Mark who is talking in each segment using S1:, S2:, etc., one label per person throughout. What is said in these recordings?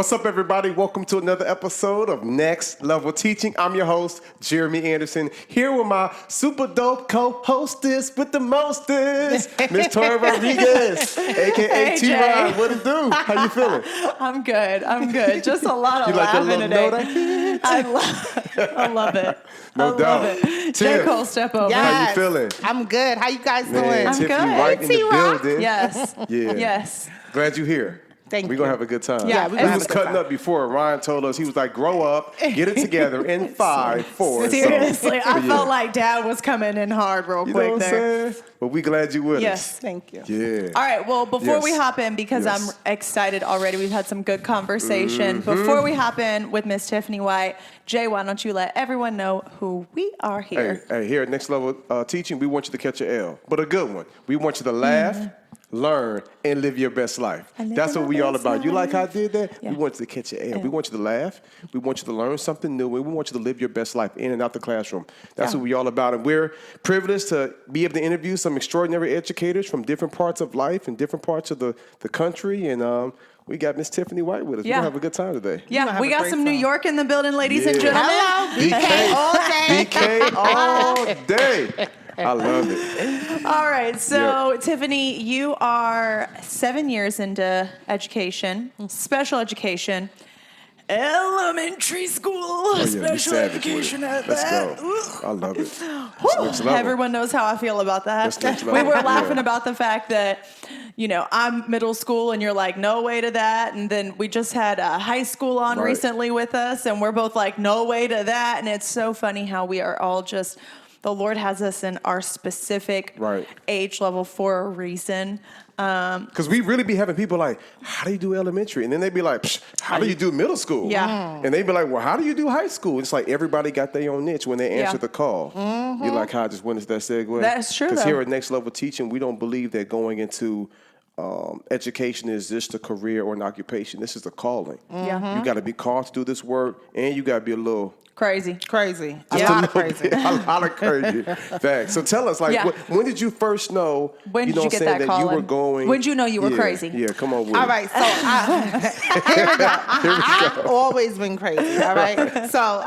S1: What's up, everybody? Welcome to another episode of Next Level Teaching. I'm your host, Jeremy Anderson, here with my super dope co-hostess with the mostest, Miss Tori Rodriguez, a.k.a. T-Rod. What it do? How you feeling?
S2: I'm good. Just a lot of
S1: You like that
S2: laughing
S1: little
S2: today.
S1: note?
S2: I love it.
S1: No doubt.
S2: Love it.
S1: Tim,
S2: J. Cole, step over.
S1: How you feeling?
S3: I'm good. How you guys
S1: Man,
S3: doing?
S2: I'm
S1: Tiffany
S2: good.
S1: right in the
S3: T-Rock.
S1: building.
S2: Yes.
S1: Yeah.
S2: Yes.
S1: Glad you're here.
S3: Thank
S1: We're
S3: you.
S1: going to have a good time.
S2: Yeah,
S3: we
S1: we
S3: gonna
S1: was
S3: have a good
S1: cutting
S3: time.
S1: up before. Ryan told us, he was like, grow up, get it together in 5, 4.
S2: Seriously, I
S1: yeah.
S2: felt like Dad was coming in hard real
S1: You know
S2: quick
S1: what I'm
S2: there.
S1: saying? But we glad you with
S2: Yes.
S1: us.
S3: Thank you.
S1: Yeah.
S2: All right, well, before we
S1: Yes.
S2: hop in, because
S1: Yes.
S2: I'm excited already, we've had some good conversation. Before we hop in with Miss Tiffany White, Jay, why don't you let everyone know who we are here?
S1: Hey, here at Next Level Teaching, we want you to catch your L, but a good one. We want you to laugh, learn, and live your best life.
S2: I live
S1: That's what
S2: my
S1: we all
S2: best
S1: about. You like how I
S2: life.
S1: did that?
S2: Yeah.
S1: We want you to catch your L. We want you to laugh. We want you to learn something new, and we want you to live your best life in and out the classroom. That's
S2: Yeah.
S1: what we all about. And we're privileged to be able to interview some extraordinary educators from different parts of life and different parts of the country. And we got Miss Tiffany White with us.
S2: Yeah.
S1: We're going to have a good time today.
S2: Yeah,
S3: have
S2: we
S3: a
S2: got
S3: great
S2: some New
S3: time.
S2: York in the building, ladies and
S1: Yeah.
S2: gentlemen.
S3: Hello, BK all day.
S1: BK all day. I love it.
S2: All right, so Tiffany, you are 7 years into education, special education, elementary school,
S1: Oh, yeah, you
S2: special
S1: savage with
S2: education
S1: it.
S2: at
S1: Let's
S2: that.
S1: go. I love it. That's
S2: Woo.
S1: next level.
S2: Everyone knows how I feel about that.
S1: That's next
S2: We
S1: level.
S2: were laughing
S1: Yeah.
S2: about the fact that, you know, I'm middle school and you're like, no way to that. And then we just had high school on
S1: Right.
S2: recently with us and we're both like, no way to that. And it's so funny how we are all just, the Lord has us in our specific
S1: Right.
S2: age level for a reason.
S1: Because we really be having people like, how do you do elementary? And then they be like, Psh, how do you do middle school?
S2: Yeah.
S1: And they be like, well, how do you do high school? It's like everybody got their own niche when they answer
S2: Yeah.
S1: the call. You like how I just went into that segue?
S2: That's true,
S1: Because
S2: though.
S1: here at Next Level Teaching, we don't believe that going into education is just a career or an occupation. This is a calling.
S2: Yeah.
S1: You got to be called to do this work, and you got to be a little...
S2: Crazy.
S3: Crazy. A
S2: Yeah.
S3: lot of crazy.
S1: a lot of crazy. Facts. So tell us, like,
S2: Yeah.
S1: when did you first know?
S2: When
S1: you
S2: did
S1: know
S2: you
S1: what I'm
S2: get
S1: saying,
S2: that
S1: that you were
S2: calling?
S1: going?
S2: When did you know you were
S1: Yeah,
S2: crazy?
S1: Yeah, come on with
S3: All
S1: it.
S3: right, so here we go. I've always been crazy, all right? So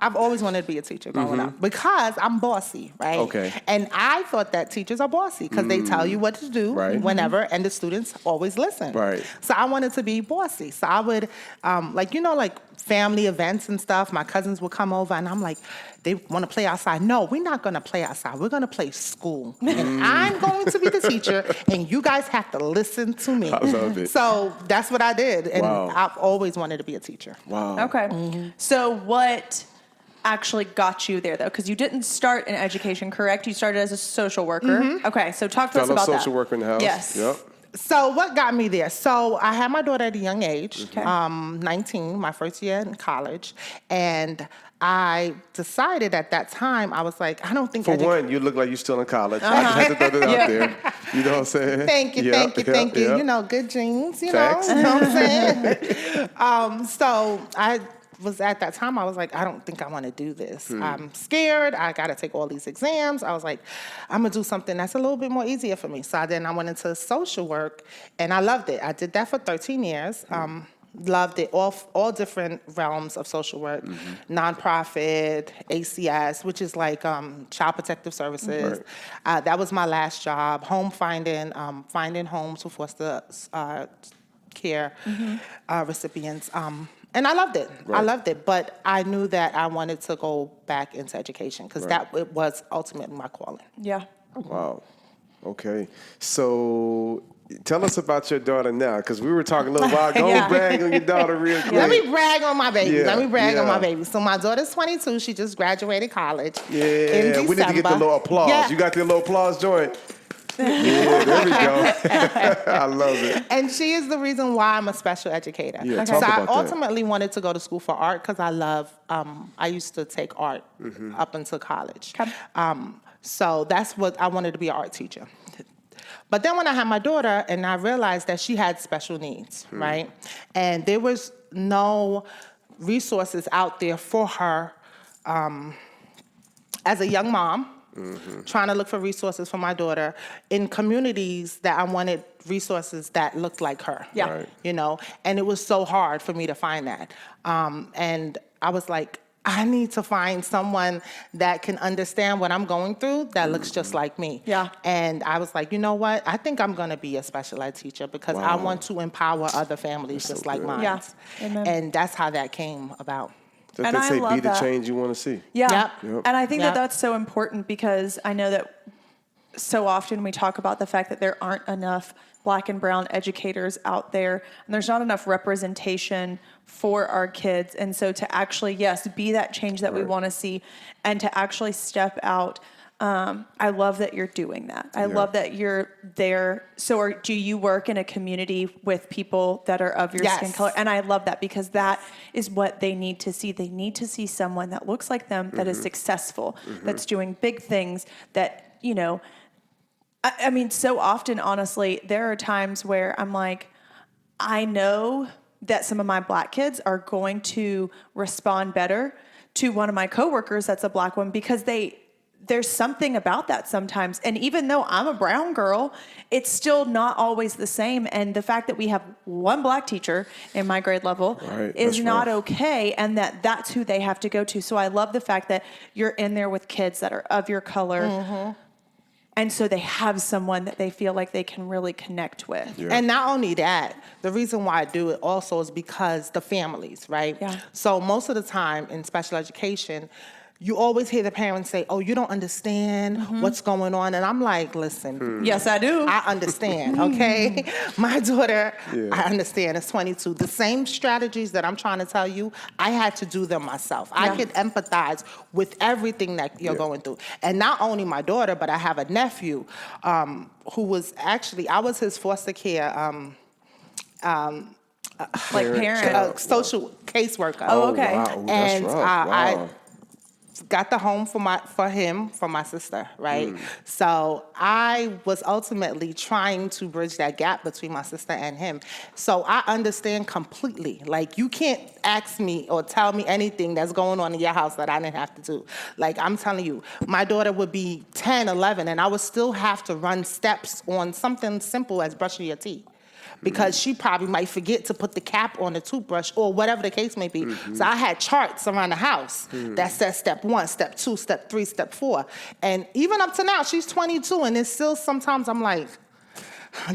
S3: I've always wanted to be a teacher growing up because I'm bossy, right?
S1: Okay.
S3: And I thought that teachers are bossy because they tell you what to do
S1: Right.
S3: whenever, and the students always listen.
S1: Right.
S3: So I wanted to be bossy. So I would, like family events and stuff, my cousins would come over and I'm like, they want to play outside. No, we're not going to play outside. We're going to play school. And I'm going to be the teacher, and you guys have to listen to me.
S1: I love it.
S3: So that's what I did. And
S1: Wow.
S3: I've always wanted to be a teacher.
S1: Wow.
S2: Okay. So what actually got you there, though? Because you didn't start in education, correct? You started as a social worker. Okay, so talk to us
S1: Fellow
S2: about that.
S1: social worker in the house.
S2: Yes.
S1: Yep.
S3: So what got me there? So I had my daughter at a young age,
S2: Okay.
S3: 19, my first year in college. And I decided at that time, I was like, I don't think
S1: For one, you look like you're still in college. I just had to throw that out there. You know what I'm saying?
S3: Thank you,
S1: Yeah,
S3: thank you,
S1: yeah,
S3: thank you.
S1: yeah.
S3: You know, good genes,
S1: Facts.
S3: you know what I'm saying? So I was at that time, I was like, I don't think I want to do this. I'm scared. I got to take all these exams. I was like, I'm going to do something that's a little bit more easier for me. So then I went into social work, and I loved it. I did that for 13 years. Loved it, all different realms of social work, nonprofit, ACS, which is like Child Protective Services. That was my last job. Home finding, finding homes for foster care recipients. And I loved it. I
S1: Right.
S3: loved it. But I knew that I wanted to go back into education because
S1: Right.
S3: it was ultimately my calling.
S2: Yeah.
S1: Wow. Okay. So tell us about your daughter now, because we were talking a little while ago.
S2: Yeah.
S1: Brag on your daughter real quick.
S3: Let me brag on my baby.
S1: Yeah,
S3: Let me brag on
S1: yeah.
S3: my baby. So my daughter's 22. She just graduated college.
S1: Yeah,
S3: in December.
S1: we need to get the little applause.
S3: Yeah.
S1: You got the little applause joint? Yeah, there we go. I love it.
S3: And she is the reason why I'm a special educator.
S1: Yeah,
S2: Okay.
S1: talk
S3: So I
S1: about that.
S3: ultimately wanted to go to school for art because I love, I used to take art up until college.
S2: Okay.
S3: So that's what I wanted to be an art teacher. But then when I had my daughter and I realized that she had special needs, right? And there was no resources out there for her as a young mom. trying to look for resources for my daughter in communities that I wanted resources that looked like her.
S2: Yeah. Right.
S3: You know, and it was so hard for me to find that. And I was like, I need to find someone that can understand what I'm going through that looks just like me.
S2: Yeah.
S3: And I was like, you know what? I think I'm going to be a special ed teacher because I want to empower other families just like mine.
S2: Yeah. Amen.
S3: And that's how that came about.
S1: That
S2: And
S1: they
S2: I
S1: say,
S2: love
S1: be the
S2: that.
S1: change you want to see.
S2: Yeah.
S3: Yep.
S2: And I think that
S3: Yep.
S2: that's so important because I know that so often we talk about the fact that there aren't enough Black and brown educators out there, and there's not enough representation for our kids. And so to actually, yes, be that change that we want to see and to actually step out, I love that you're doing that. I love that you're there. So do you work in a community with people that are of your skin
S3: Yes.
S2: color? And I love that because that is what they need to see. They need to see someone that looks like them, that is successful, that's doing big things, that, you know, I mean, so often, honestly, there are times where I'm like, I know that some of my Black kids are going to respond better to one of my coworkers that's a Black woman because there's something about that sometimes. And even though I'm a brown girl, it's still not always the same. And the fact that we have one Black teacher in my grade level is
S1: that's
S2: not
S1: rough.
S2: okay, and that's who they have to go to. So I love the fact that you're in there with kids that are of your color. And so they have someone that they feel like they can really connect with.
S1: Yeah.
S3: And not only that, the reason why I do it also is because the families, right?
S2: Yeah.
S3: So most of the time in special education, you always hear the parents say, oh, you don't understand what's going on. And I'm like, listen,
S2: Yes, I do.
S3: I understand, okay? My daughter, I understand, is 22. The same strategies that I'm trying to tell you, I had to do them myself. I
S2: Yeah.
S3: could empathize with everything that you're going through. And not only my daughter, but I have a nephew who was actually, I was his foster care
S2: Like parent.
S3: social caseworker.
S2: Oh, okay.
S1: Wow. Ooh, that's
S3: And
S1: rough.
S3: I
S1: Wow.
S3: got the home for him from my sister, right? So I was ultimately trying to bridge that gap between my sister and him. So I understand completely. Like, you can't ask me or tell me anything that's going on in your house that I didn't have to do. Like, I'm telling you, my daughter would be 10, 11, and I would still have to run steps on something simple as brushing your teeth. Because she probably might forget to put the cap on the toothbrush or whatever the case may be. So I had charts around the house that said step 1, step 2, step 3, step 4. And even up to now, she's 22, and it's still sometimes I'm like,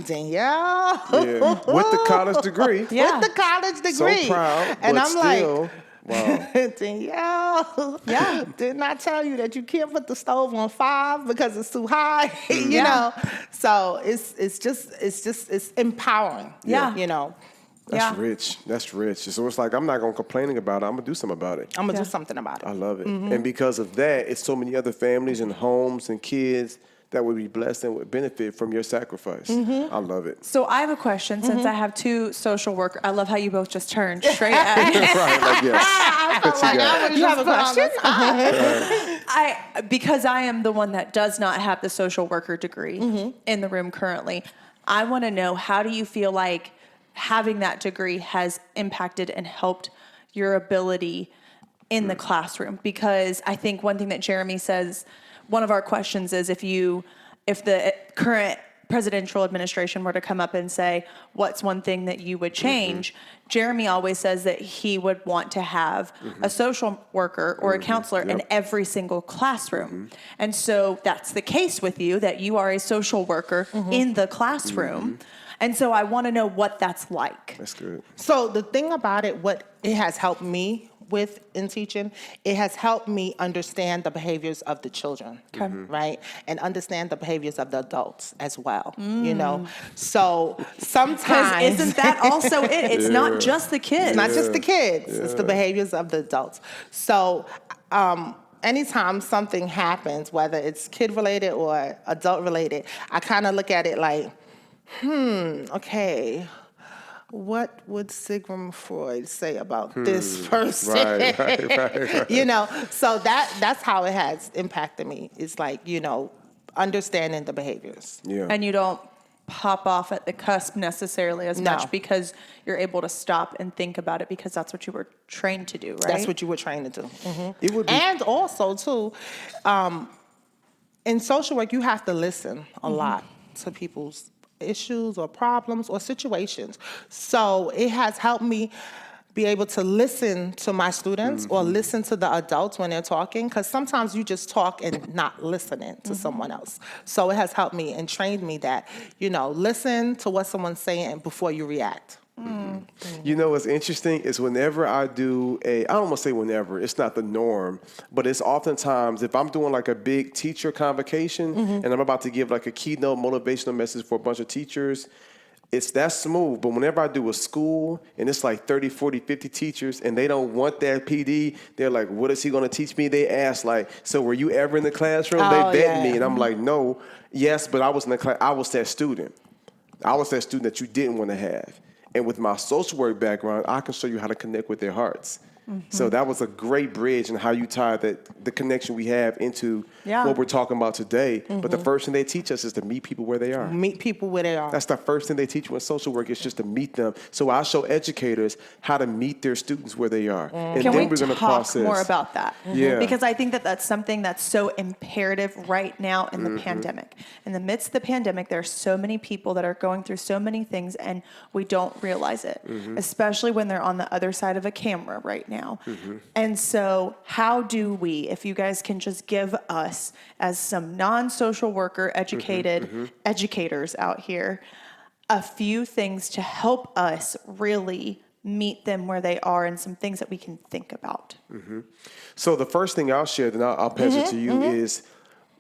S3: Danielle.
S1: Yeah. With the college degree.
S2: Yeah.
S3: With the college
S1: So
S3: degree.
S1: proud,
S3: And
S1: but
S3: I'm
S1: still,
S3: like,
S1: wow.
S3: Danielle,
S2: Yeah.
S3: didn't I tell you that you can't put the stove on 5 because it's too high? you
S2: Yeah.
S3: know, so it's empowering.
S2: Yeah.
S3: You know,
S1: That's
S2: Yeah.
S1: rich. That's rich. So it's like, I'm not going to complain about it. I'm going to do something about it.
S3: I'm gonna
S2: Yeah.
S3: do something about it.
S1: I love it. And because of that, it's so many other families and homes and kids that would be blessed and would benefit from your sacrifice. I love it.
S2: So I have a question since I have two social workers. I love how you both just turned straight at me.
S1: Right, like, yes. What you got?
S3: You have a question?
S2: Because I am the one that does not have the social worker degree in the room currently. I want to know, how do you feel like having that degree has impacted and helped your ability in the classroom? Because I think one thing that Jeremy says, one of our questions is if the current presidential administration were to come up and say, what's one thing that you would change? Jeremy always says that he would want to have a social worker or a counselor in every single classroom. And so that's the case with you, that you are a social worker in the classroom. And so I want to know what that's like.
S1: That's good.
S3: So the thing about it, what it has helped me with in teaching, it has helped me understand the behaviors of the children, right? And understand the behaviors of the adults as well, you know? So
S2: Because
S3: sometimes...
S2: isn't that also it? It's not just the kids.
S3: It's not just the kids, it's the behaviors of the adults. So anytime something happens, whether it's kid related or adult related, I kind of look at it like, okay, what would Sigmund Freud say about this person?
S1: Right.
S3: You know, so that's how it has impacted me. It's like, you know, understanding the behaviors.
S1: Yeah.
S2: And you don't pop off at the cusp necessarily as
S3: No.
S2: much because you're able to stop and think about it because that's what you were trained to do, right?
S3: That's what you were trained to do.
S1: It would be
S3: And also, too, in social work, you have to listen a lot to people's issues or problems or situations. So it has helped me be able to listen to my students or listen to the adults when they're talking, because sometimes you just talk and not listening to someone else. So it has helped me and trained me that, listen to what someone's saying before you react.
S1: You know what's interesting is whenever I do I don't want to say whenever, it's not the norm, but it's oftentimes if I'm doing like a big teacher convocation and I'm about to give like a keynote motivational message for a bunch of teachers, it's that smooth. But whenever I do a school and it's like 30, 40, 50 teachers and they don't want that PD, they're like, what is he going to teach me? They ask like, so were you ever in the classroom?
S3: Oh,
S1: They vet
S3: yeah.
S1: me. And I'm like, no, yes, but I was in the class. I was that student. I was that student that you didn't want to have. And with my social work background, I can show you how to connect with their hearts. So that was a great bridge in how you tie the connection we have into what we're talking about today. But the first thing they teach us is to meet people where they are.
S3: Meet people where they are.
S1: That's the first thing they teach you in social work is just to meet them. So I show educators how to meet their students where they are. And
S2: Can
S1: then
S2: we
S1: we're going to
S2: talk
S1: process.
S2: more about that?
S1: Yeah.
S2: Because I think that that's something that's so imperative right now in the pandemic. In the midst of the pandemic, there are so many people that are going through so many things and we don't realize it, especially when they're on the other side of a camera right now. And so how do we, if you guys can just give us as some non-social worker educated educators out here, a few things to help us really meet them where they are and some things that we can think about.
S1: So the first thing I'll share, then I'll pass it to you, is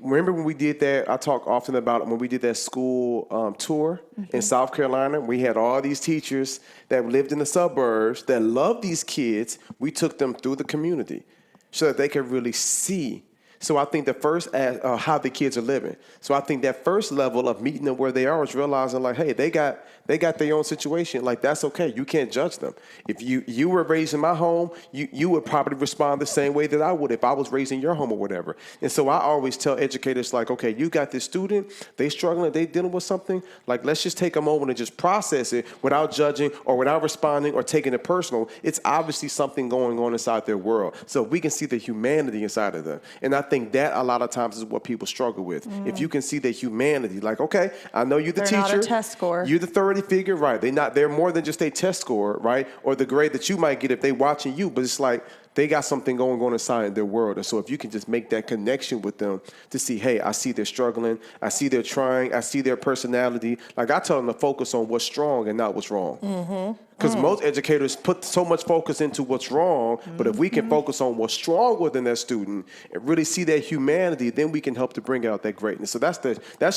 S1: remember when we did that, I talk often about when we did that school tour in South Carolina, we had all these teachers that lived in the suburbs that loved these kids. We took them through the community so that they could really see. So I think the first, how the kids are living. So I think that first level of meeting them where they are is realizing like, hey, they got their own situation. Like, that's okay. You can't judge them. If you were raised in my home, you would probably respond the same way that I would if I was raised in your home or whatever. And so I always tell educators like, okay, you got this student, they struggling, they dealing with something. Like, let's just take a moment and just process it without judging or without responding or taking it personal. It's obviously something going on inside their world. So we can see the humanity inside of them. And I think that a lot of times is what people struggle with. If you can see the humanity, like, okay, I know you're the
S2: They're
S1: teacher.
S2: not a test score.
S1: You're the authority figure, right? They're more than just a test score, right? Or the grade that you might get if they watching you, but it's like they got something going on inside their world. And so if you can just make that connection with them to see, hey, I see they're struggling. I see they're trying. I see their personality. Like, I tell them to focus on what's strong and not what's wrong. Because most educators put so much focus into what's wrong, but if we can focus on what's strong within that student and really see their humanity, then we can help to bring out that greatness. So that's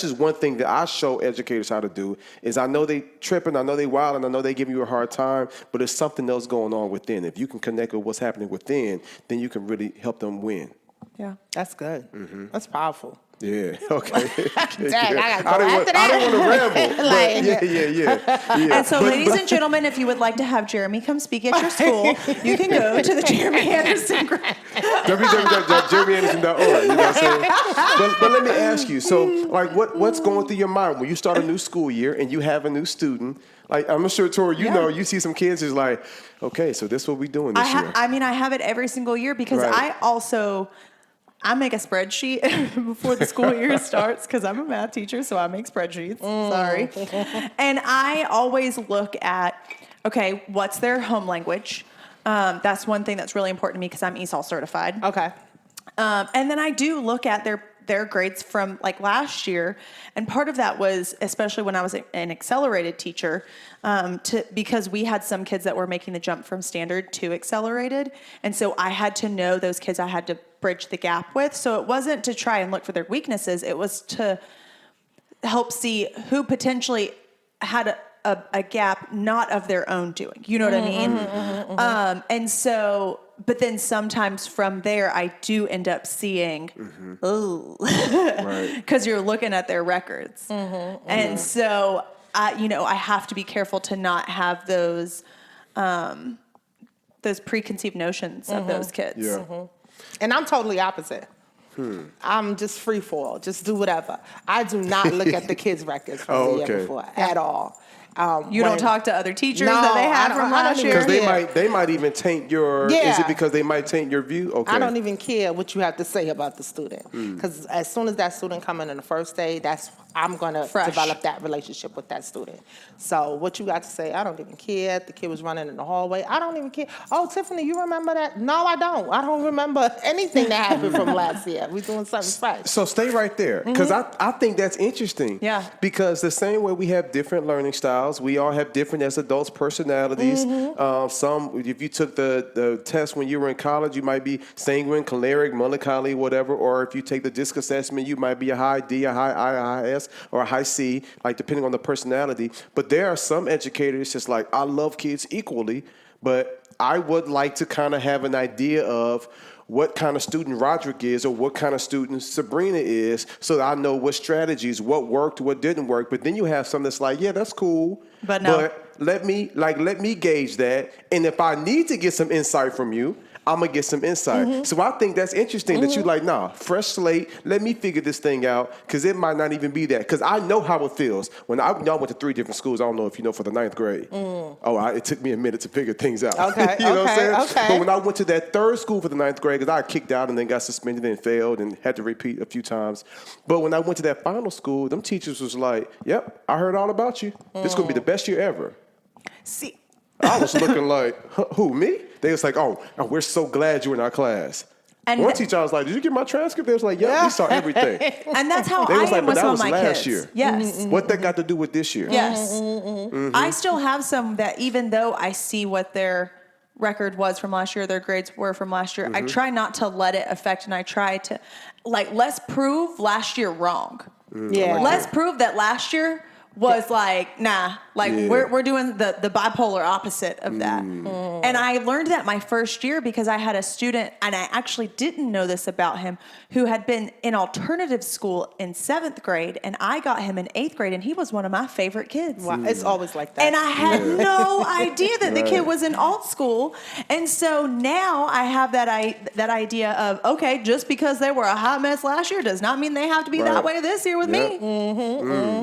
S1: just one thing that I show educators how to do is I know they tripping, I know they wild, and I know they giving you a hard time, but there's something else going on within. If you can connect with what's happening within, then you can really help them win.
S2: Yeah.
S3: That's good. That's powerful.
S1: Yeah. Okay.
S3: Dang, I gotta go
S1: I
S3: after that.
S1: don't want to ramble. But yeah.
S2: And so, ladies and gentlemen, if you would like to have Jeremy come speak at your school, you can go to the Jeremy Anderson Group.
S1: www.jeremyanderson.org. You know what I'm saying? But let me ask you. So, like, what's going through your mind when you start a new school year and you have a new student? Like, I'm sure, Tori, you know, you see some kids who's like, okay, so this is what we're doing this year.
S2: I mean, I have it every single year because
S1: Right.
S2: I make a spreadsheet before the school year starts because I'm a math teacher, so I make spreadsheets. Sorry. And I always look at, okay, what's their home language? That's one thing that's really important to me because I'm ESOL certified.
S3: Okay.
S2: And then I do look at their grades from like last year. And part of that was, especially when I was an accelerated teacher, because we had some kids that were making the jump from standard to accelerated. And so I had to know those kids I had to bridge the gap with. So it wasn't to try and look for their weaknesses. It was to help see who potentially had a gap not of their own doing. You know what I mean? And so, but then sometimes from there, I do end up seeing, because you're looking at their records. And so, I have to be careful to not have those preconceived notions of those kids.
S1: Yeah.
S3: And I'm totally opposite. I'm just free fall, just do whatever. I do not look at the kids' records from the year before at all.
S2: You don't talk to other teachers that they had from last year?
S1: Because they might even taint your, is
S3: Yeah.
S1: it because they might taint your view? Okay.
S3: I don't even care what you have to say about the student. Because as soon as that student come in on the first day, I'm going to
S2: Fresh.
S3: develop that relationship with that student. So what you got to say, I don't even care. The kid was running in the hallway. I don't even care. Oh, Tiffany, you remember that? No, I don't. I don't remember anything that happened from last year. We're doing something fresh.
S1: So stay right there, because I think that's interesting.
S2: Yeah.
S1: Because the same way we have different learning styles, we all have different, as adults, personalities. Some, if you took the test when you were in college, you might be sanguine, choleric, melancholy, whatever. Or if you take the DISC assessment, you might be a high D, a high I, a high S, or a high C, like depending on the personality. But there are some educators just like, I love kids equally, but I would like to kind of have an idea of what kind of student Roderick is or what kind of student Sabrina is, so that I know what strategies, what worked, what didn't work. But then you have some that's like, yeah, that's cool,
S2: But no.
S1: but let me gauge that. And if I need to get some insight from you, I'm going to get some insight. So I think that's interesting that you like, nah, fresh slate, let me figure this thing out, because it might not even be that. Because I know how it feels. Y'all went to 3 different schools, I don't know if you know, for the 9th grade. It took me a minute to figure things out.
S3: Okay,
S1: you know what I'm saying?
S3: okay.
S1: But when I went to that 3rd school for the 9th grade, because I kicked out and then got suspended and failed and had to repeat a few times. But when I went to that final school, them teachers was like, yep, I heard all about you. This is going to be the best year ever.
S2: See,
S1: I was looking like, who, me? They was like, oh, we're so glad you're in our class.
S2: And
S1: One teacher, I was like, did you get my transcript? They was like, yeah, we saw everything.
S2: and that's how
S1: They
S2: I
S1: was like,
S2: am
S1: but
S2: with
S1: that
S2: some
S1: was
S2: of my
S1: last
S2: kids.
S1: year.
S2: Yes.
S1: What that got to do with this year?
S2: Yes. I still have some that even though I see what their record was from last year, their grades were from last year, I try not to let it affect, and I try to, let's prove last year wrong.
S3: Yeah.
S2: Let's prove that last year was nah, we're doing the bipolar opposite of that. And I learned that my first year because I had a student, and I actually didn't know this about him, who had been in alternative school in 7th grade, and I got him in 8th grade, and he was one of my favorite kids.
S3: Wow, it's always like that.
S2: And I had no idea that the kid was in alt school. And so now I have that idea of, okay, just because they were a hot mess last year does not mean they have to be that way this year with me.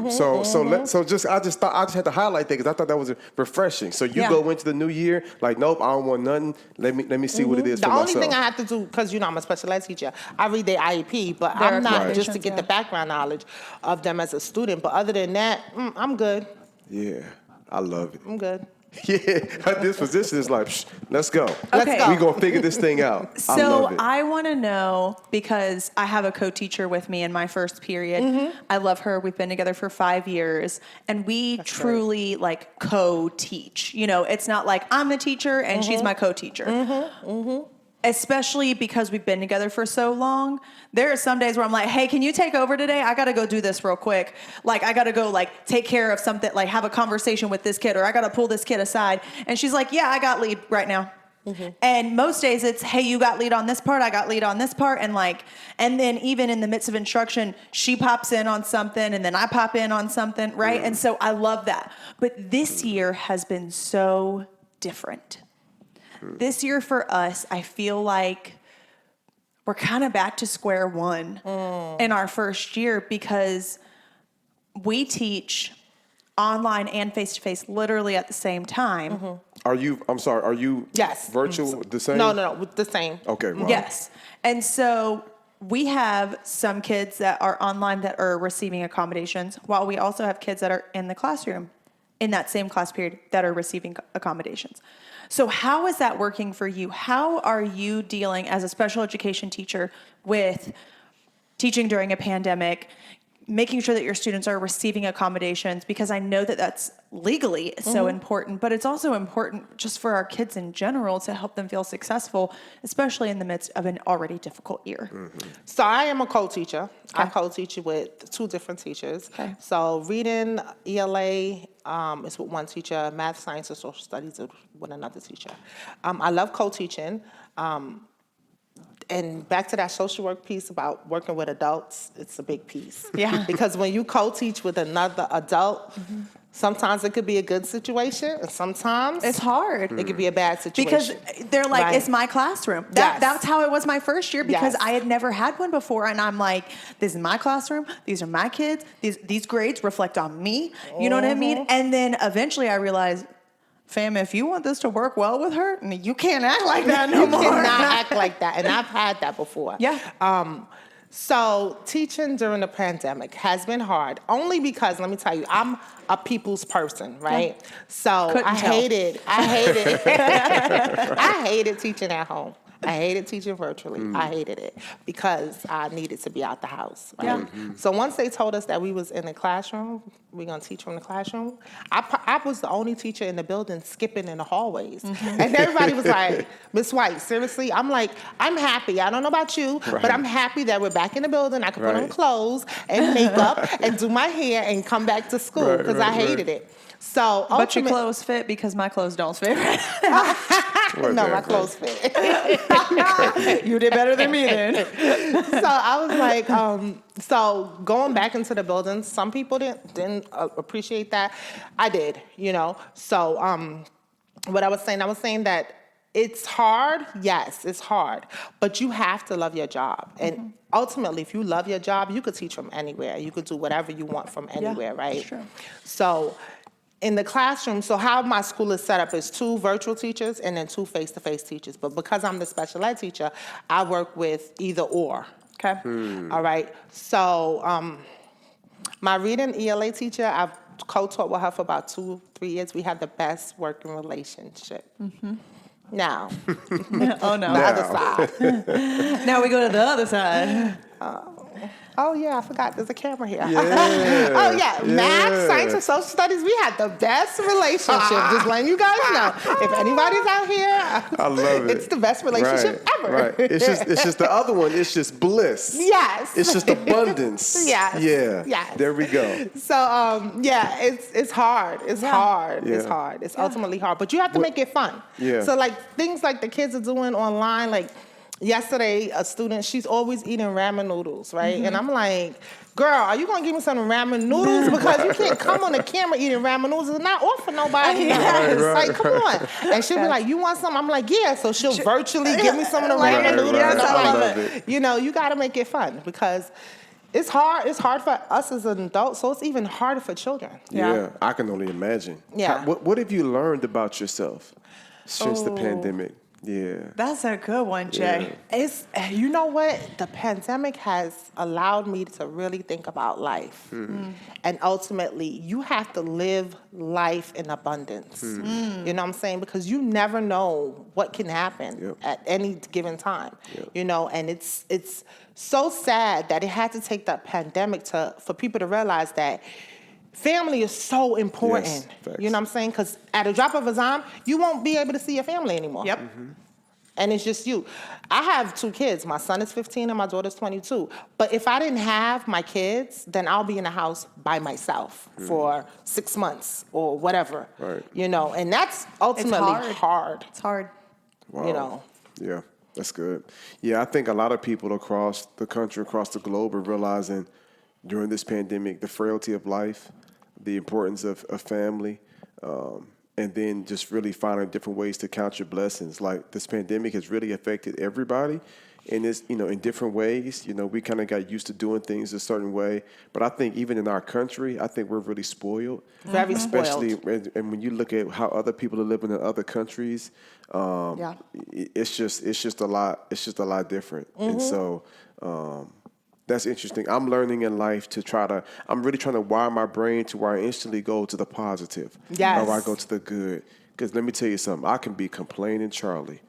S1: So I just had to highlight that because I thought that was refreshing. So you go into the new year like, nope, I don't want nothing. Let me see what it is for myself.
S3: The only thing I have to do, because I'm a special ed teacher, I read their IEP, but I'm not just to get the background knowledge of them as a student. But other than that, I'm good.
S1: Yeah, I love it.
S3: I'm good.
S1: Yeah, her disposition is like, let's go.
S2: Okay.
S1: We're going to figure this thing out. I
S2: So
S1: love it.
S2: I want to know, because I have a co-teacher with me in my first period. I love her. We've been together for 5 years, and we truly co-teach. It's not like I'm the teacher and she's my co-teacher. Especially because we've been together for so long. There are some days where I'm like, hey, can you take over today? I got to go do this real quick. I got to go take care of something, have a conversation with this kid, or I got to pull this kid aside. And she's like, yeah, I got lead right now. And most days it's, hey, you got lead on this part, I got lead on this part. And then even in the midst of instruction, she pops in on something and then I pop in on something, right? And so I love that. But this year has been so different. This year for us, I feel like we're kind of back to square one in our first year, because we teach online and face-to-face literally at the same time.
S1: Are you
S3: Yes.
S1: virtual the same?
S3: No, the same.
S1: Okay. Wow.
S2: Yes. And so we have some kids that are online that are receiving accommodations, while we also have kids that are in the classroom in that same class period that are receiving accommodations. So how is that working for you? How are you dealing as a special education teacher with teaching during a pandemic, making sure that your students are receiving accommodations? Because I know that that's legally so important, but it's also important just for our kids in general to help them feel successful, especially in the midst of an already difficult year.
S3: So I am a co-teacher. I co-teach with 2 different teachers.
S2: Okay.
S3: So reading, ELA is with one teacher. Math, science, and social studies is with another teacher. I love co-teaching. And back to that social work piece about working with adults, it's a big piece.
S2: Yeah.
S3: Because when you co-teach with another adult, Sometimes it could be a good situation, and sometimes
S2: It's hard.
S3: it could be a bad situation.
S2: Because they're like,
S3: Right.
S2: it's my classroom.
S3: Yes.
S2: That's how it was my first year because
S3: Yes.
S2: I had never had one before. And I'm like, this is my classroom. These are my kids. These grades reflect on me. You know what I mean? And then eventually I realized, fam, if you want this to work well with her, you can't act like that no
S3: You
S2: more.
S3: cannot act like that, and I've had that before.
S2: Yeah.
S3: So teaching during the pandemic has been hard, only because, let me tell you, I'm a people's person, right? So
S2: Couldn't
S3: I
S2: tell.
S3: hated I hated teaching at home. I hated teaching virtually. I hated it because I needed to be out the house, right?
S2: Yeah.
S3: So once they told us that we was in the classroom, we're gonna teach from the classroom, I was the only teacher in the building skipping in the hallways. And everybody was like, Miss White, seriously? I'm like, I'm happy. I don't know about you, but I'm happy that we're back in the building. I can put on
S1: Right.
S3: clothes and makeup and do my hair and come back to school
S1: Right,
S3: because
S1: right,
S3: I hated
S1: right.
S3: it. So
S2: But your
S3: ultimate-
S2: clothes fit because my clothes don't fit.
S1: What
S3: no,
S1: the
S3: my
S1: heck?
S3: clothes fit.
S2: You did better than me then.
S3: So I was like, so going back into the building, some people didn't appreciate that. I did, you know. So what I was saying that it's hard. Yes, it's hard, but you have to love your job. And ultimately, if you love your job, you could teach from anywhere. You could do whatever you want from anywhere, right?
S2: that's true.
S3: So in the classroom, so how my school is set up is 2 virtual teachers and then 2 face-to-face teachers. But because I'm the special ed teacher, I work with either or.
S2: Okay.
S3: All right. So my reading ELA teacher, I've co-taught with her for about 2-3 years. We have the best working relationship. Now,
S2: Oh, no.
S3: the other side.
S2: Now we go to the other side.
S3: Oh, yeah, I forgot. There's a camera here.
S1: Yeah.
S3: Oh, yeah. Math,
S1: Yeah.
S3: science, and social studies, we had the best relationship. Just letting you guys know. If anybody's out here,
S1: I love it.
S3: it's the best relationship ever.
S1: Right. It's just the other one. It's just bliss.
S3: Yes.
S1: It's just abundance.
S3: Yes.
S1: Yeah.
S3: Yes.
S1: There we go.
S3: So, yeah, it's hard. It's hard. It's
S1: Yeah.
S3: hard. It's ultimately hard. But you have to make it fun.
S1: Yeah.
S3: So, like, things like the kids are doing online, like, yesterday, a student, she's always eating ramen noodles, right? And I'm like, girl, are you going to give me some ramen noodles? Because you can't come on the camera eating ramen noodles. It's not off for nobody.
S2: Yes.
S3: Like, come on. And she'll be like, you want some? I'm like, yeah. So she'll virtually give me some of the
S2: Right,
S3: ramen noodles.
S1: right.
S3: And I'm
S1: I
S3: like,
S1: love it.
S3: you know, you got to make it fun because it's hard. It's hard for us as an adult, so it's even harder for children.
S2: Yeah.
S1: I can only imagine.
S3: Yeah.
S1: What have you learned about yourself since the pandemic? Yeah.
S2: That's a good one, Jay.
S3: It's, you know what? The pandemic has allowed me to really think about life. And ultimately, you have to live life in abundance. You know what I'm saying? Because you never know what can happen
S1: Yep.
S3: at any given time.
S1: Yep.
S3: You know, and it's so sad that it had to take that pandemic for people to realize that family is so important.
S1: Yes, facts.
S3: You know what I'm saying? Because at a drop of a dime, you won't be able to see your family anymore.
S2: Yep.
S3: And it's just you. I have 2 kids. My son is 15 and my daughter's 22. But if I didn't have my kids, then I'll be in the house by myself for 6 months or whatever.
S1: Right.
S3: You know, and that's ultimately hard.
S2: It's hard.
S1: Wow.
S3: You know.
S1: Yeah, that's good. Yeah, I think a lot of people across the country, across the globe are realizing during this pandemic the frailty of life, the importance of family, and then just really finding different ways to count your blessings. Like this pandemic has really affected everybody in this, in different ways. We kind of got used to doing things a certain way, but I think even in our country, I think we're really spoiled.
S3: Very
S1: Especially,
S3: spoiled.
S1: and when you look at how other people are living in other countries,
S2: Yeah.
S1: it's just a lot different. And so that's interesting. I'm learning in life I'm really trying to wire my brain to where I instantly go to the positive.
S3: Yes.
S1: Or I go to the good. Because let me tell you something, I can be complaining Charlie.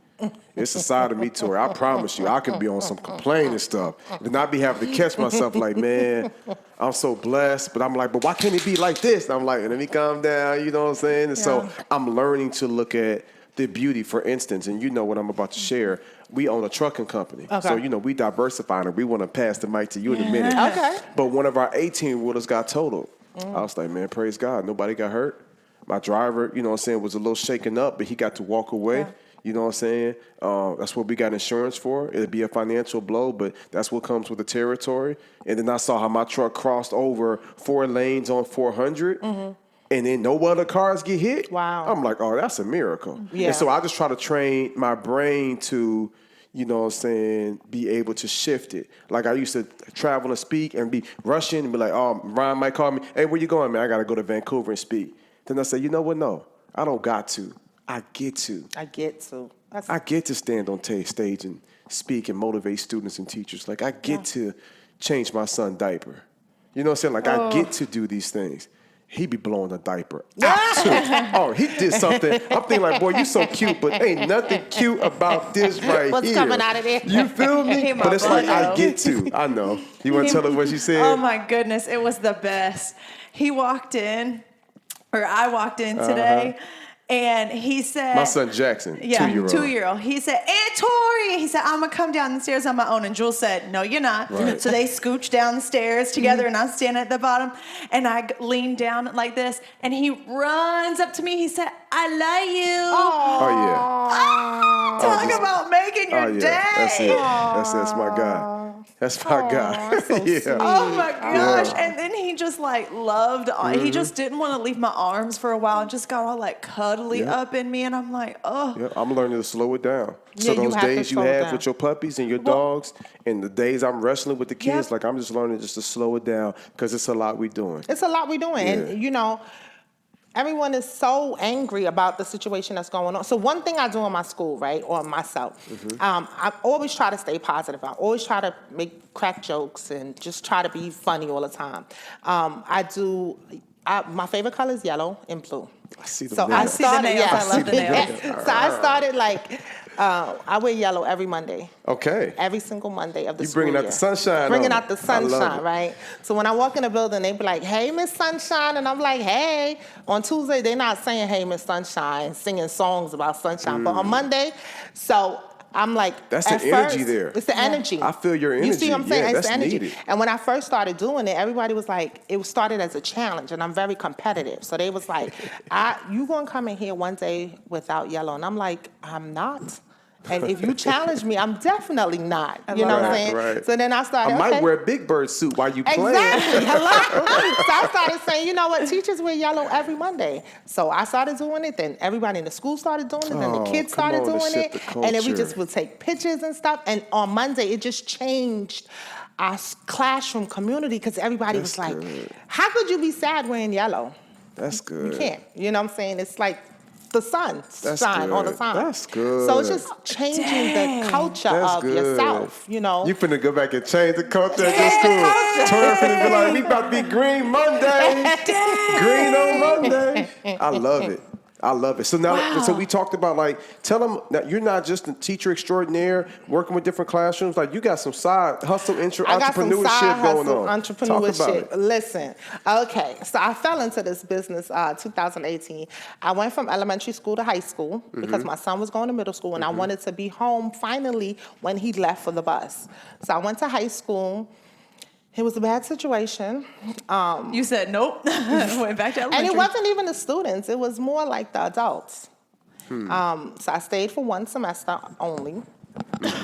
S1: It's a side of me, Tori. I promise you, I can be on some complaining stuff. And I be having to catch myself like, man, I'm so blessed. But I'm like, but why can't it be like this? And I'm like, let me calm down, you know what I'm saying? And so I'm learning to look at the beauty, for instance, and you know what I'm about to share. We own a trucking company.
S3: Okay.
S1: So, we diversifying and we want to pass the mic to you in a minute.
S3: Okay.
S1: But one of our 18-wheelers got totaled. I was like, man, praise God. Nobody got hurt. My driver, was a little shaken up, but he got to walk away.
S2: Yeah.
S1: You know what I'm saying? That's what we got insurance for. It'd be a financial blow, but that's what comes with the territory. And then I saw how my truck crossed over 4 lanes on 400. and then no other cars get hit.
S3: Wow.
S1: I'm like, oh, that's a miracle.
S3: Yeah.
S1: And so I just try to train my brain to, you know what I'm saying, be able to shift it. Like I used to travel and speak and be rushing and be like, oh, Ryan might call me, hey, where you going, man? I got to go to Vancouver and speak. Then I say, you know what? No, I don't got to. I get to.
S3: I get to.
S1: I get to stand on stage and speak and motivate students and teachers. Like I get to change my son's diaper. You know what I'm saying? Like I get to do these things. He be blowing a diaper out too. Oh, he did something. I'm thinking like, boy, you so cute, but ain't nothing cute about this right
S3: What's
S1: here.
S3: coming out of there?
S1: You feel me?
S2: He my
S1: But it's like I
S2: bundle.
S1: get to. I know. You want to tell her what she said?
S2: Oh my goodness, it was the best. He walked in, or I walked in today, and he said,
S1: My son Jackson,
S2: yeah,
S1: 2-year-old.
S2: 2-year-old. He said, Aunt Tori. He said, I'm going to come down the stairs on my own. And Jules said, no, you're not.
S1: Right.
S2: So they scooched down the stairs together, and I'm standing at the bottom. And I leaned down like this, and he runs up to me. He said, I love you.
S1: Oh yeah.
S2: Talk
S1: just-
S2: about making your
S1: Oh yeah.
S2: day.
S1: That's it. That's my guy. That's my guy.
S3: that's so sweet.
S2: Oh my gosh.
S1: Yeah.
S2: And then he just like loved, he just didn't want to leave my arms for a while and just got all like cuddly
S1: Yeah.
S2: up in me. And I'm like, oh.
S1: Yeah, I'm learning to slow it down.
S3: Yeah,
S1: So
S3: you
S1: those
S3: have to
S1: days you
S3: slow it
S1: have
S3: down.
S1: with your puppies and your dogs, and the days I'm wrestling with the kids,
S2: Yep.
S1: like I'm just learning just to slow it down because it's a lot we doing.
S3: It's a lot we're doing.
S1: Yeah.
S3: And, you know, everyone is so angry about the situation that's going on. So one thing I do in my school, right, or myself, I always try to stay positive. I always try to make crack jokes and just try to be funny all the time. My favorite color is yellow and blue.
S1: I see the
S3: So
S1: nails.
S3: I
S2: see the nails. I love the nails.
S3: So I started like, I wear yellow every Monday.
S1: Okay.
S3: Every single Monday of the
S1: You
S3: school
S1: bringing out
S3: year.
S1: the sunshine
S3: Bringing
S1: on
S3: out the
S1: it. I love
S3: sunshine,
S1: it.
S3: right? So when I walk in the building, they be like, hey, Miss Sunshine. And I'm like, hey. On Tuesday, they're not saying, hey, Miss Sunshine, singing songs about sunshine. But on Monday, so I'm like,
S1: That's the
S3: at
S1: energy
S3: first,
S1: there.
S3: It's the energy.
S1: I feel your
S3: You see
S1: energy.
S3: what I'm saying?
S1: Yeah,
S3: It's
S1: that's
S3: the energy.
S1: needed.
S3: And when I first started doing it, everybody was like, it started as a challenge, and I'm very competitive. So they was like, you gonna come in here one day without yellow? And I'm like, I'm not. And if you challenge me, I'm definitely not. You know what I'm
S1: Right,
S3: saying?
S1: right.
S3: So then I started,
S1: I might
S3: okay.
S1: wear a Big Bird suit while you playing.
S3: Exactly. Hello. So I started saying, you know what? Teachers wear yellow every Monday. So I started doing it. Then everybody in the school started doing it. Then the
S1: Oh,
S3: kids
S1: come
S3: started
S1: on, to
S3: doing
S1: shift
S3: it.
S1: the
S3: And then we
S1: culture.
S3: just would take pictures and stuff. And on Monday, it just changed our classroom community because everybody was
S1: That's
S3: like,
S1: good.
S3: how could you be sad wearing yellow?
S1: That's good.
S3: You can't. You know what I'm saying? It's like the sun
S1: That's
S3: shine all the
S1: good.
S3: time.
S1: That's good.
S3: So it's just changing the culture
S1: That's
S3: of
S1: good.
S3: yourself, you know?
S1: You finna go back and change the culture at your school. Tori finna be like, we about to be green Monday. Green on Monday. I love it. I love it. So now, so we talked about like, tell them that you're not just a teacher extraordinaire working with different classrooms. Like you got some side hustle,
S3: I got some side
S1: entrepreneurship going
S3: hustle,
S1: on.
S3: entrepreneurship.
S1: Talk about it.
S3: Listen, okay, so I fell into this business 2018. I went from elementary school to high school
S1: Mm-hmm.
S3: because my son was going to middle school and I wanted to be home finally when he left for the bus. So I went to high school. It was a bad situation.
S2: You said nope. Went back to elementary.
S3: And it wasn't even the students, it was more like the adults. So I stayed for one semester only.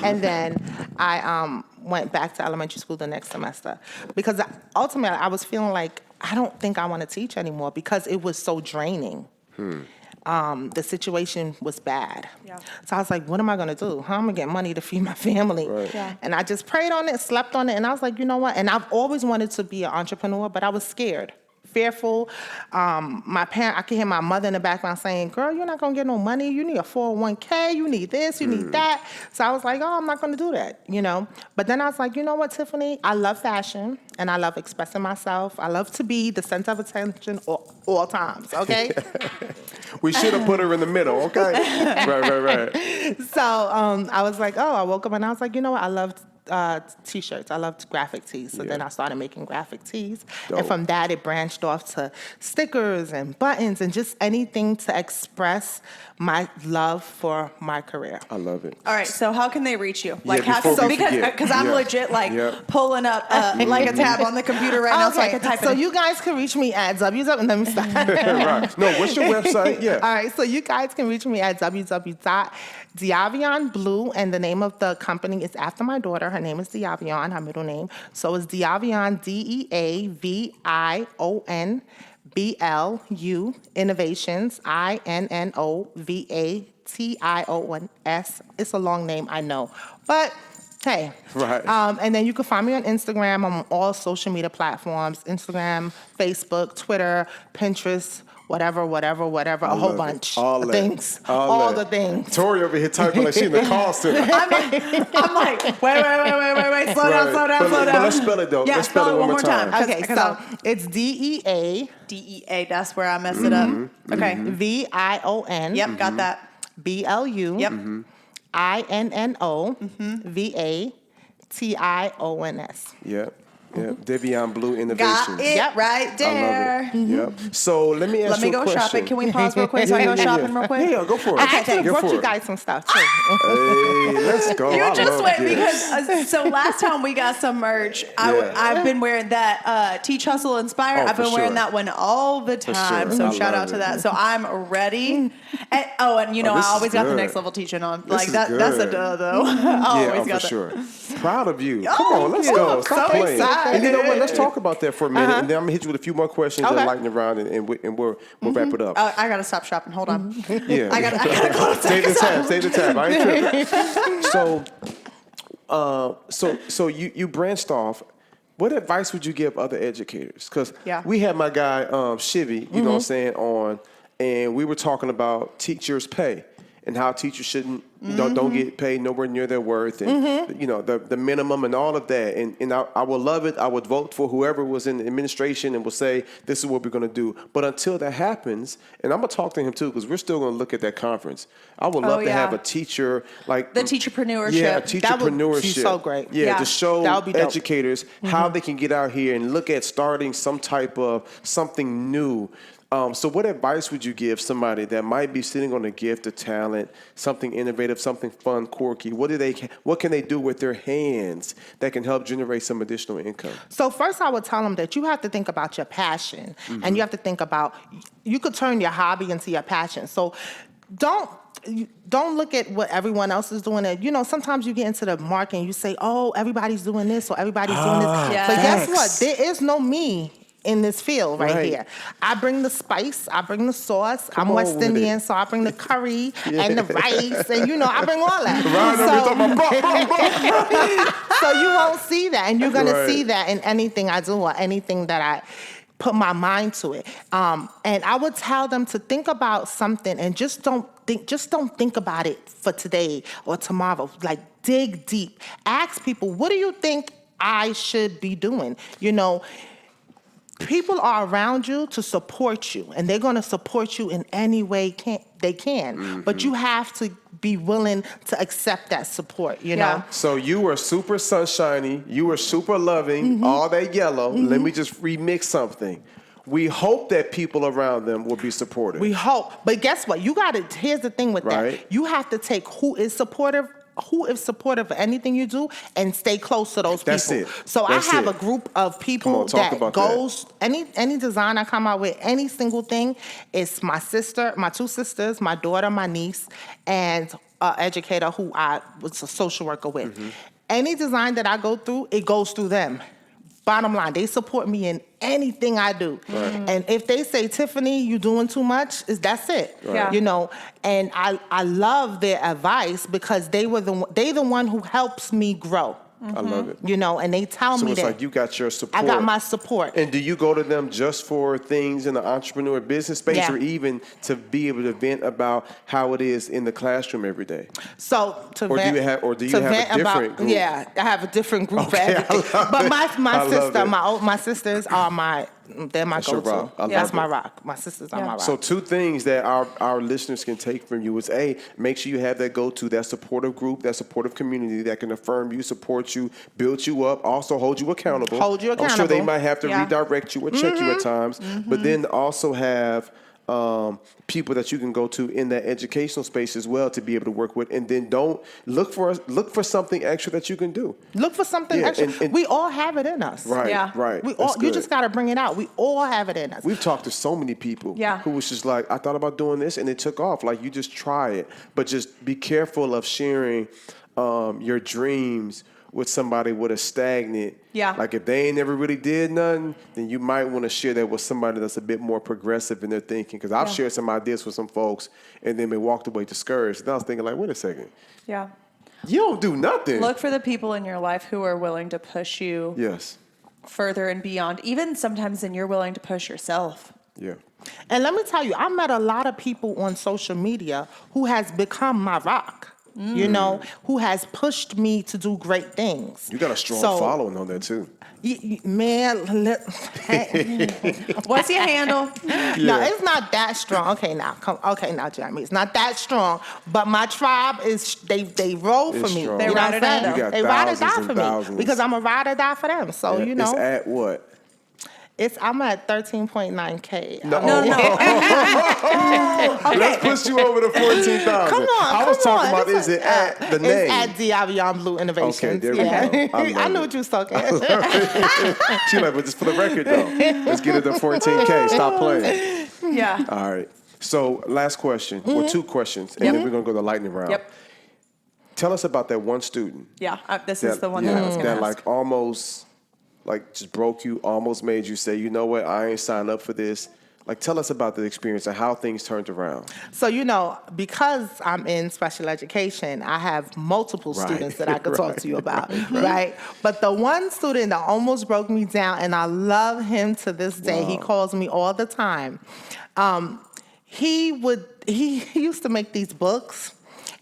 S3: And then I went back to elementary school the next semester. Because ultimately I was feeling like, I don't think I want to teach anymore because it was so draining. The situation was bad.
S2: Yeah.
S3: So I was like, what am I going to do? How am I going to get money to feed my family?
S1: Right.
S2: Yeah.
S3: And I just prayed on it, slept on it, and I was like, you know what? And I've always wanted to be an entrepreneur, but I was scared, fearful. I could hear my mother in the background saying, girl, you're not going to get no money. You need a 401k. You need this. You need that. So I was like, oh, I'm not going to do that, you know? But then I was like, you know what, Tiffany? I love fashion, and I love expressing myself. I love to be the center of attention all times, okay?
S1: We should have put her in the middle, okay? Right.
S3: So I was like, I woke up and I was like, you know what? I loved T-shirts. I loved graphic tees. So then I started making graphic tees.
S1: Dope.
S3: And from that, it branched off to stickers and buttons and just anything to express my love for my career.
S1: I love it.
S2: All right, so how can they reach you? Like,
S1: before we
S2: because
S1: forget.
S2: I'm
S1: Yeah.
S2: legit like
S1: Yeah.
S2: pulling up like a tab on the computer right now, so I can type
S3: so
S2: it.
S3: you guys can reach me at www. Let me start.
S1: Right. No, what's your website? Yeah.
S3: All right, so you guys can reach me at www.Diavion Blue, and the name of the company is after my daughter. Her name is Diavion, her middle name. So it's Diavion, Deavion BLU Innovations, INNOVATIONS. It's a long name, I know. But hey.
S1: Right.
S3: And then you can find me on Instagram. I'm on all social media platforms, Instagram, Facebook, Twitter, Pinterest, whatever, a whole bunch of things. All the things.
S1: Tori over here typing like she in the call center.
S2: I'm like, wait, slow down.
S1: But let's spell it though.
S2: Yeah,
S1: Let's spell it one more time.
S3: Okay, so it's DEA.
S2: DEA, that's where I messed it up. Okay.
S3: VION.
S2: Yep, got that.
S3: BLU.
S2: Yep.
S3: INNOVATIONS.
S1: Yep. Devion Blue Innovations.
S2: Got it
S3: Yep.
S2: right there.
S1: I love it. Yep. So let me ask
S2: Let me
S1: you a
S2: go
S1: question.
S2: shopping. Can we pause real quick so I go shopping real quick?
S1: Yeah, go for it.
S3: I actually
S1: Go
S3: brought
S1: for
S3: you
S1: it.
S3: guys some stuff too.
S1: Hey, let's go.
S2: You
S1: I
S2: just
S1: love
S2: went
S1: this.
S2: because so last time we got some merch. I've been wearing that Teach Hustle Inspire.
S1: Oh,
S2: I've been
S1: for
S2: wearing
S1: sure.
S2: that one all the time.
S1: sure.
S2: So
S1: I
S2: shout
S1: love
S2: out to
S1: it.
S2: that. So I'm ready. And you know,
S1: this
S2: I
S1: is
S2: always got the
S1: good.
S2: next level teaching on.
S1: This
S2: Like
S1: is
S2: that. That's a
S1: good.
S2: duh though. I
S1: Yeah,
S2: always
S1: for
S2: got that.
S1: sure. Proud of you. Come on, let's go. Stop
S2: so
S1: playing.
S2: excited.
S1: And you know what? Let's talk about that for a minute, and then I'm gonna hit you with a few more questions
S3: Okay.
S1: and lightning round, and we'll wrap it up.
S2: I gotta stop shopping. Hold on.
S1: Yeah.
S2: I gotta close
S1: Save the
S2: that.
S1: tab. Save the tab. I ain't tripping. So you branched off. What advice would you give other educators? Because
S2: Yeah.
S1: we had my guy Shivy, you know what I'm saying, on, and we were talking about teachers' pay and how teachers shouldn't don't get paid nowhere near their worth, and you know the minimum and all of that. And I would love it. I would vote for whoever was in the administration and will say this is what we're going to do. But until that happens, and I'm gonna talk to him too because we're still going to look at that conference. I would love to have a teacher like
S2: The teacherpreneurship.
S1: Yeah,
S2: That
S1: teacherpreneurship.
S3: be so great.
S1: Yeah,
S2: Yeah.
S1: to show
S3: That would be dope.
S1: educators how they can get out here and look at starting some type of something new. So what advice would you give somebody that might be sitting on a gift, a talent, something innovative, something fun, quirky? What can they do with their hands that can help generate some additional income?
S3: So first I would tell them that you have to think about your passion, and you have to think about, you could turn your hobby into your passion. So don't look at what everyone else is doing. You know, sometimes you get into the market and you say, oh, everybody's doing this or everybody's doing this.
S2: Yeah.
S3: But guess
S1: Facts.
S3: what? There is no me in this field right here. I bring the spice, I bring the sauce. I'm
S1: on
S3: West
S1: with
S3: Indian,
S1: it.
S3: so I bring the curry and the rice, and you know, I bring all that. So you won't see that, and you're gonna
S1: Right.
S3: see that in anything I do or anything that I put my mind to it. And I would tell them to think about something and just don't think about it for today or tomorrow. Like dig deep. Ask people, what do you think I should be doing? You know, people are around you to support you, and they're going to support you in any way they can. But you have to be willing to accept that support, you know?
S1: So you were super sunshiny, you were super loving, all that yellow. Let me just remix something. We hope that people around them will be supportive.
S3: We hope. But guess what? Here's the thing with
S1: Right.
S3: that. You have to take who is supportive of anything you do and stay close to those
S1: That's
S3: people.
S1: it.
S3: So
S1: That's
S3: I have
S1: it.
S3: a group of
S1: Come
S3: people
S1: on, talk
S3: that
S1: about
S3: goes, any design I come out with, any single thing, it's my sister, my two sisters, my daughter, my niece, and an educator who I was a social worker with. Any design that I go through, it goes through them. Bottom line, they support me in anything I do. And if they say, Tiffany, you doing too much, that's it.
S2: Yeah.
S3: You know, and I love their advice because they the one who helps me grow.
S1: I love it.
S3: You know, and they tell
S1: So
S3: me
S1: it's
S3: that
S1: like you got your support.
S3: I got my support.
S1: And do you go to them just for things in the entrepreneur business space,
S3: Yeah.
S1: or even to be able to vent about how it is in the classroom every day?
S3: So to
S1: Or do
S3: vent,
S1: you have- or do you
S3: to
S1: have a
S3: vent
S1: different group?
S3: Yeah, I have a different group
S1: Okay, I
S3: for everything.
S1: love
S3: But
S1: it.
S3: my
S1: I love
S3: sister,
S1: it.
S3: my sisters are they're my
S1: That's your
S3: go-to.
S1: rock. I love
S3: That's
S1: it.
S3: my rock. My sisters are my rock.
S1: So two things that our listeners can take from you is A, make sure you have that go-to, that supportive group, that supportive community that can affirm you, support you, build you up, also hold you accountable.
S3: Hold you
S1: I'm sure they
S3: accountable.
S1: might have to
S2: Yeah.
S1: redirect you or check you at times, but then also have people that you can go to in that educational space as well to be able to work with, and then don't look for something extra that you can do.
S3: Look for something
S1: Yeah,
S3: extra.
S1: and-
S3: We all have it in us.
S1: Right,
S2: Yeah.
S1: right.
S3: We
S1: That's
S3: all. You
S1: good.
S3: just got to bring it out. We all have it in us.
S1: We've talked to so many people
S2: Yeah.
S1: who was just like, I thought about doing this and it took off. Like, you just try it. But just be careful of sharing your dreams with somebody with a stagnant.
S2: Yeah.
S1: Like if they ain't never really did nothing, then you might want to share that with somebody that's a bit more progressive in their thinking. Because I've shared some ideas with some folks and then they walked away discouraged. And I was thinking like, wait a second.
S2: Yeah.
S1: You don't do nothing.
S2: Look for the people in your life who are willing to push you
S1: Yes.
S2: further and beyond, even sometimes than you're willing to push yourself.
S1: Yeah.
S3: And let me tell you, I met a lot of people on social media who has become my rock. You know, who has pushed me to do great things.
S1: You got a strong
S3: So,
S1: following on that too.
S3: Man,
S2: What's your handle?
S3: no, it's not that strong. Okay, now, Jeremy, it's not that strong. But my tribe is they roll for
S1: It's
S3: me.
S1: strong.
S2: They
S3: You know
S2: ride
S3: what
S2: or
S3: I'm
S2: die.
S3: saying?
S1: You got
S3: They ride or die
S1: thousands
S3: for
S1: and
S3: me
S1: thousands.
S3: because I'm a ride or die for them. So you know,
S1: It's at what?
S3: I'm at 13.9K.
S1: No.
S2: Okay.
S1: Let's push you over to 14,000.
S3: Come on,
S1: I was
S3: come
S1: talking
S3: on.
S1: about is it at the name?
S3: It's at Diavion Blue Innovations.
S1: Okay, there we
S3: yeah.
S1: go. I love
S3: I knew
S1: it.
S3: what you was talking.
S1: She like, but just for the record though, let's get it to 14K. Stop playing.
S2: Yeah.
S1: All right. So last question, or two questions, and then we're gonna go to the lightning round.
S2: Yep.
S1: Tell us about that one student.
S2: Yeah. This is the one that I was going to
S1: that
S2: ask.
S1: like almost like just broke you, almost made you say, you know what, I ain't signed up for this. Like, tell us about the experience and how things turned around.
S3: So, you know, because I'm in special education, I have multiple
S1: Right.
S3: students that I could talk to you about, right? But the one student that almost broke me down, and I love him to this day, he calls me all the time. He used to make these books.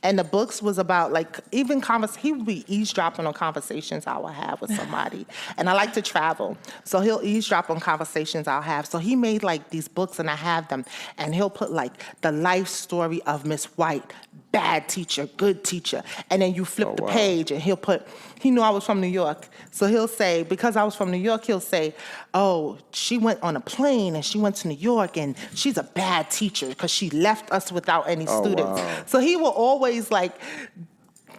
S3: And the books was about like even he would be eavesdropping on conversations I would have with somebody. And I like to travel. So he'll eavesdrop on conversations I'll have. So he made like these books and I have them. And he'll put like the life story of Miss White, bad teacher, good teacher. And then you flip the
S1: wow.
S3: page and he knew I was from New York. So he'll say, because I was from New York, he'll say, oh, she went on a plane and she went to New York and she's a bad teacher because she left us without any students.
S1: wow.
S3: So he will always like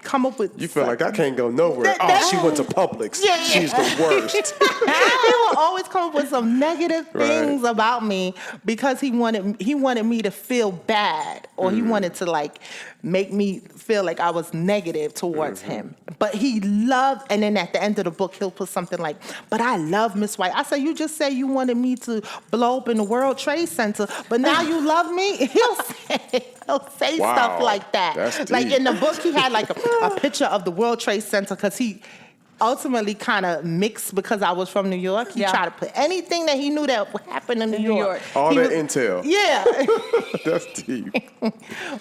S3: come up with.
S1: You feel like I can't go nowhere.
S3: That-
S1: She went to Publix.
S3: Yeah.
S1: She's the worst.
S3: he will always come up with some negative things
S1: Right.
S3: about me because he wanted me to feel bad or he wanted to like make me feel like I was negative towards him. But he loved, and then at the end of the book he'll put something like, but I love Miss White. I said, you just said you wanted me to blow up in the World Trade Center, but now you love me? He'll say
S1: Wow.
S3: stuff like that.
S1: That's
S3: Like
S1: deep.
S3: in the book he had like a picture of the World Trade Center because he ultimately kind of mixed because I was from New York. He
S2: Yeah.
S3: tried to put anything that he knew that would happen in New
S2: New
S3: York.
S2: York.
S1: All
S3: He
S1: that
S3: was-
S1: intel.
S3: Yeah.
S1: That's deep.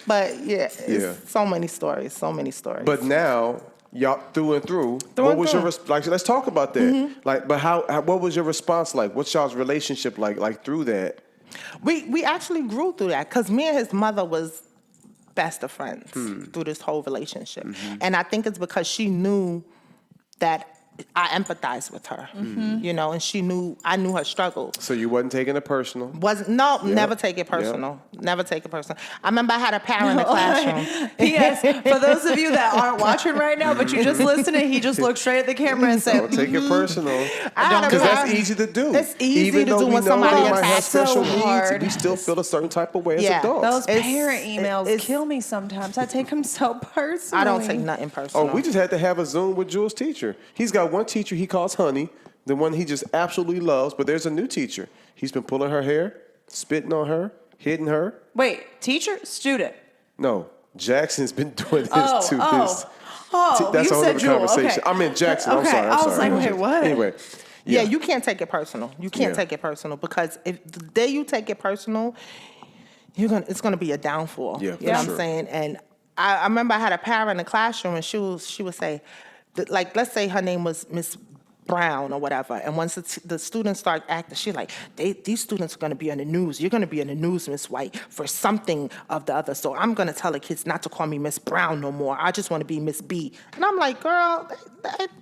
S3: But yeah, it's
S1: Yeah.
S3: so many stories.
S1: But now, y'all through and through,
S3: Through
S1: what
S3: and
S1: was
S3: through.
S1: your like? Let's talk about that. Like, but what was your response like? What's y'all's relationship like through that?
S3: we actually grew through that because me and his mother was best of friends through this whole relationship. And I think it's because she knew that I empathized with her, you know, and I knew her struggle.
S1: So you wasn't taking it personal.
S3: Never take it personal. Never take it personal. I remember I had a parent in the classroom.
S2: P.S. For those of you that aren't watching right now, but you just listening, he just looked straight at the camera and said,
S1: Don't take it personal.
S3: I had a
S1: Because that's
S3: parent-
S1: easy to do.
S3: It's easy
S1: Even
S3: to
S1: though
S3: do
S1: we
S3: when
S1: know
S3: somebody
S1: we might have
S3: attacks.
S1: special
S2: So
S1: needs,
S2: hard.
S1: we still feel a certain type of way as
S3: Yeah.
S1: adults.
S2: those
S3: It's-
S2: parent emails
S3: it's-
S2: kill me sometimes. I take them so personally.
S3: I don't take nothing personal.
S1: Oh, we just had to have a Zoom with Jules' teacher. He's got one teacher he calls Honey, the one he just absolutely loves, but there's a new teacher. He's been pulling her hair, spitting on her, hitting her.
S2: Wait, teacher, student.
S1: No, Jackson's been doing this
S2: Oh,
S1: to
S2: oh.
S1: his.
S2: Oh,
S1: That's
S2: you
S1: a whole
S2: said
S1: other
S2: Jewel.
S1: conversation.
S2: Okay.
S1: I meant Jackson. I'm
S2: Okay,
S1: sorry.
S2: I was like, wait,
S1: Jackson.
S2: what?
S1: Anyway,
S3: Yeah, you can't take it personal. You can't
S1: Yeah.
S3: take it personal because if the day you take it personal, it's gonna be a downfall.
S1: Yeah,
S3: you
S1: for
S3: know what
S1: sure.
S3: I'm saying? And I remember I had a parent in the classroom, and she would say, like, let's say her name was Miss Brown or whatever, and once the students start acting, she's like, these students are gonna be on the news. You're gonna be in the news, Miss White, for something of the other. So I'm gonna tell the kids not to call me Miss Brown no more. I just want to be Miss B. And I'm like, girl,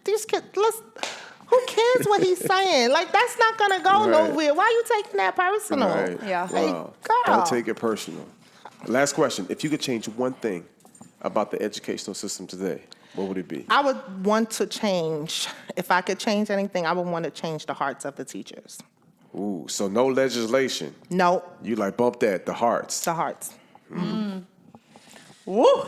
S3: these kids, who cares what he's saying? Like, that's not gonna go
S1: Right.
S3: nowhere. Why are you taking that personal?
S1: right.
S2: Yeah.
S3: Like,
S1: Wow.
S3: girl.
S1: Don't take it personal. Last question. If you could change one thing about the educational system today, what would it be?
S3: I would want to change, if I could change anything, I would want to change the hearts of the teachers.
S1: Ooh, so no legislation.
S3: No,
S1: You like bump that, the hearts.
S3: the hearts.
S2: Woo!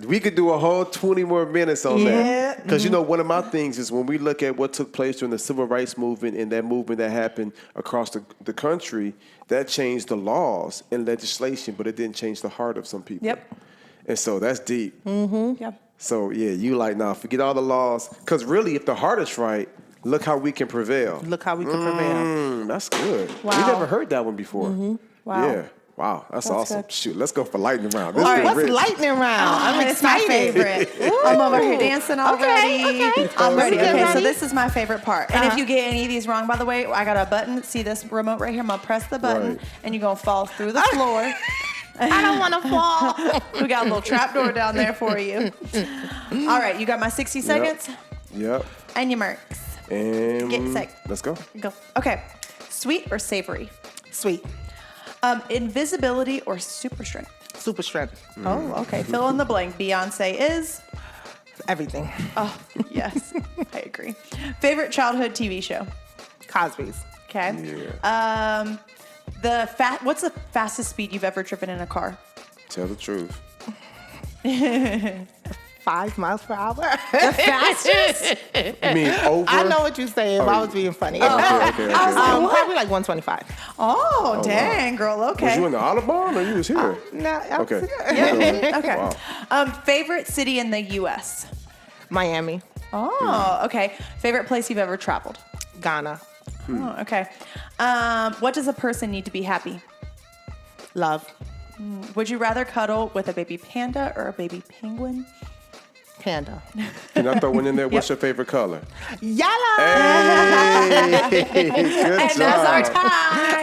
S1: We could do a whole 20 more minutes on that. Because, you know, one of my things is when we look at what took place during the civil rights movement and that movement that happened across the country, that changed the laws and legislation, but it didn't change the heart of some people.
S2: Yep.
S1: And so that's deep.
S2: Yep.
S1: So, yeah, you like, nah, forget all the laws. Because really, if the heart is right, look how we can prevail.
S3: Look how we can prevail.
S1: That's good.
S2: Wow.
S1: We never heard that one before.
S2: Wow.
S1: Yeah. Wow, that's awesome.
S2: good.
S1: Shoot, let's go for lightning round. This
S2: All
S1: is
S2: right.
S3: What's
S1: rich.
S3: lightning round? I'm
S2: It's my
S3: excited.
S2: favorite. I'm over here dancing already.
S3: Okay.
S2: I'm ready.
S3: Let's get
S2: Okay, so
S3: ready.
S2: this is my favorite part. And if you get any of these wrong, by the way, I got a button. See this remote right here? I'm going to press the button,
S1: Right.
S2: and you're going to fall through the floor.
S3: I don't want to fall.
S2: We got a little trap door down there for you. All right, you got my 60 seconds
S1: Yep.
S2: and your marks.
S1: And
S2: Get set.
S1: let's go.
S2: Go. Okay. Sweet or savory?
S3: Sweet.
S2: Invisibility or super strength?
S3: Super strength.
S2: Oh, okay. Fill in the blank. Beyonce is.
S3: Everything.
S2: Oh, yes. I agree. Favorite childhood TV show?
S3: Cosby's.
S2: Okay.
S1: Yeah.
S2: What's the fastest speed you've ever driven in a car?
S1: Tell the truth.
S3: 5 miles per hour.
S2: Fastest?
S1: I mean, over.
S3: I know what you're saying. But I was being funny.
S1: Okay.
S2: I was like, what?
S3: Probably like 125.
S2: Oh, dang, girl. Okay.
S1: Was you in the Audubon or you was here?
S3: No,
S1: Okay.
S2: Okay.
S1: Wow.
S2: Favorite city in the U.S.?
S3: Miami,
S2: Oh, okay. Favorite place you've ever traveled?
S3: Ghana,
S2: Oh, okay. What does a person need to be happy?
S3: love,
S2: Would you rather cuddle with a baby panda or a baby penguin?
S3: panda,
S1: Can I throw one in there? What's your favorite color?
S3: yellow.
S1: Hey, good
S2: And
S1: job.
S2: that's our time.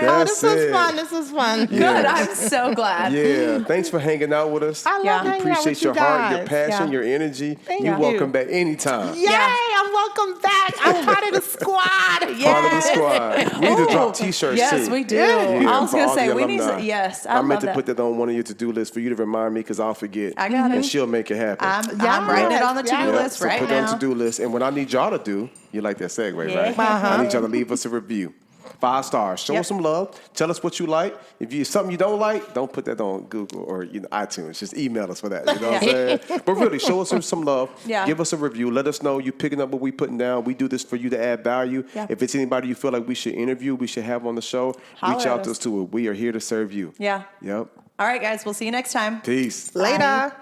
S3: Oh,
S1: That's
S3: this was
S1: it.
S3: fun. This was fun.
S2: Good. I'm so glad.
S1: Yeah, thanks for hanging out with us.
S3: I love
S2: Yeah.
S3: hanging out
S1: Appreciate
S3: with
S1: your
S3: you
S1: heart, your
S3: guys.
S1: passion,
S2: Yeah.
S1: your energy.
S3: Thank
S1: You're
S3: you.
S1: welcome back anytime.
S3: Yay! I'm welcome back. I'm part of the squad.
S1: Part of the squad. We need to drop T-shirts
S2: Yes,
S1: too.
S2: we do.
S1: Yeah,
S2: I was
S1: for
S2: going to
S1: all
S2: say,
S1: the
S2: we need
S1: alumni.
S2: to, yes,
S1: I
S2: I
S1: meant
S2: love
S1: to
S2: that.
S1: put that on one of your to-do lists for you to remind me because I'll forget.
S2: I got it.
S1: And she'll make it happen.
S2: I'm writing it on the to-do
S3: Yeah.
S2: list
S1: So
S2: right
S1: put it on
S2: now.
S1: to-do list. And what I need y'all to do, you like that segue, right?
S2: Yeah.
S1: I need y'all to leave us a review. 5 stars. Show us some love. Tell us what you like. If you something you don't like, don't put that on Google or iTunes. Just email us for that. You know what I'm saying? But really, show us some love.
S2: Yeah.
S1: Give us a review. Let us know you picking up what we putting down. We do this for you to add value.
S2: Yeah.
S1: If it's anybody you feel like we should interview, we should have on the show,
S2: Holler
S1: reach
S2: at
S1: out to
S2: us.
S1: us too. We are here to serve you.
S2: Yeah.
S1: Yep.
S2: All right, guys. We'll see you next time.
S1: Peace.
S3: Later.